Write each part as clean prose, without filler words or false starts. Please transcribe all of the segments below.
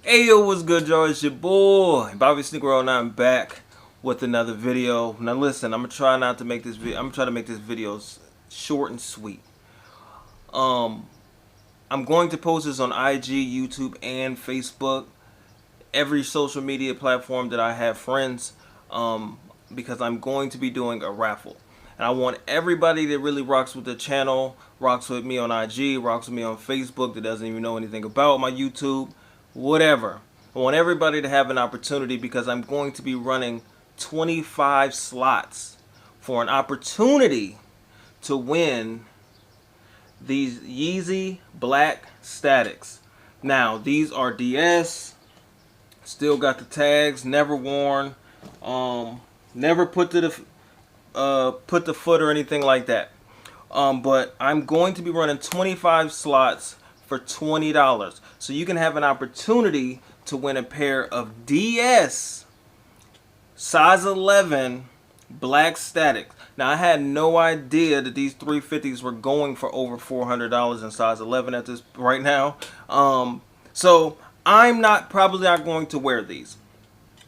Hey yo, what's good, y'all? It's your boy BobbySneakerWorld, and I'm back with another video. Now listen, I'm gonna try not to make this video. I'm gonna try to make this video short and sweet. I'm going to post this on IG, YouTube, and Facebook, every social media platform that I have friends, because I'm going to be doing a raffle. And I want everybody that really rocks with the channel, rocks with me on IG, rocks with me on Facebook, that doesn't even know anything about my YouTube, whatever. I want everybody to have an opportunity because I'm going to be running 25 slots for an opportunity to win these Yeezy Black Statics. Now, these are DS, still got the tags, never worn, never put to the foot or anything like that. But I'm going to be running 25 slots for $20, so you can have an opportunity to win a pair of DS size 11 Black Statics. Now, I had no idea that these 350s were going for over $400 in size 11 at this right now. So I'm probably not going to wear these.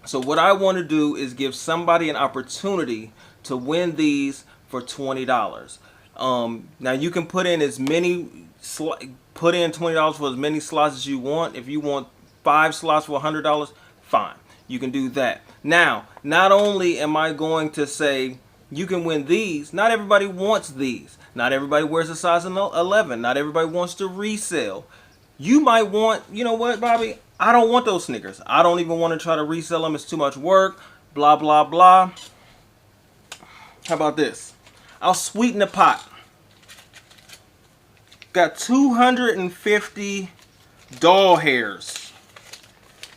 So what I want to do is give somebody an opportunity to win these for $20. Now you can put in as many put in $20 for as many slots as you want. If you want 5 slots for $100, fine, you can do that. Now, not only am I going to say you can win these, not everybody wants these. Not everybody wears a size 11. Not everybody wants to resell. You might want, you know what, Bobby? I don't want those sneakers. I don't even want to try to resell them. It's too much work. Blah, blah, blah. How about this? I'll sweeten the pot. Got 250 doll hairs.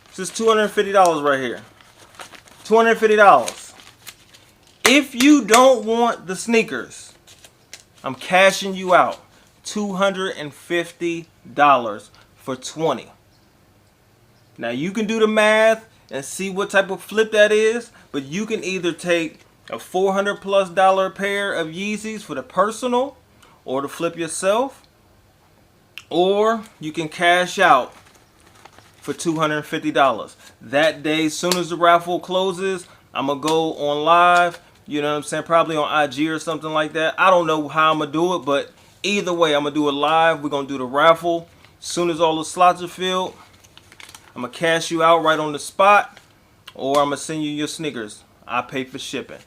This is $250 right here. $250. If you don't want the sneakers, I'm cashing you out. $250 for 20. Now you can do the math and see what type of flip that is, but you can either take a $400+ pair of Yeezys for the personal or to flip yourself, or you can cash out for $250. That day, as soon as the raffle closes, I'm gonna go on live, you know what I'm saying, probably on IG or something like that. I don't know how I'm gonna do it, but either way, I'm gonna do it live. We're gonna do the raffle. As soon as all the slots are filled, I'm gonna cash you out right on the spot, or I'm gonna send you your sneakers. I pay for shipping.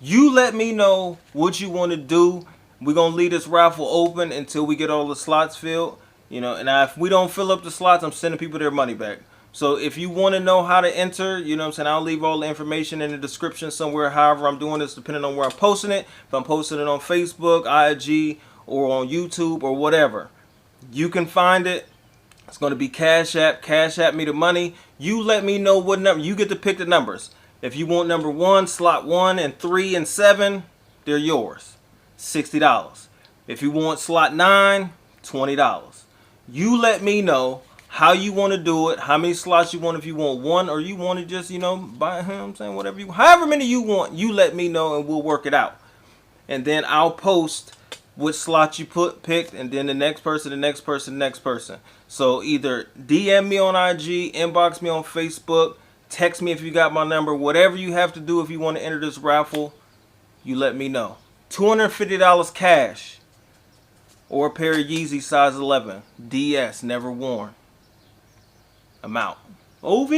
You let me know what you want to do. We're gonna leave this raffle open until we get all the slots filled. You know, and if we don't fill up the slots, I'm sending people their money back. So if you want to know how to enter, you know what I'm saying, I'll leave all the information in the description somewhere. However I'm doing this, depending on where I'm posting it. If I'm posting it on Facebook, IG, or on YouTube, or whatever, you can find it. It's going to be Cash App me the money. You let me know what number. You get to pick the numbers. If you want number 1, slot 1 and 3 and 7, they're yours. $60. If you want slot 9, $20. You let me know how you want to do it, how many slots you want, if you want 1 or you want to just, you know, buy, you know what I'm saying, whatever you, however many you want, you let me know and we'll work it out. And then I'll post which slot you picked, and then the next person, the next person, the next person. So either DM me on IG, inbox me on Facebook, text me if you got my number, whatever you have to do if you want to enter this raffle, you let me know. $250 cash, or a pair of Yeezy size 11 DS, never worn. I'm out. OV.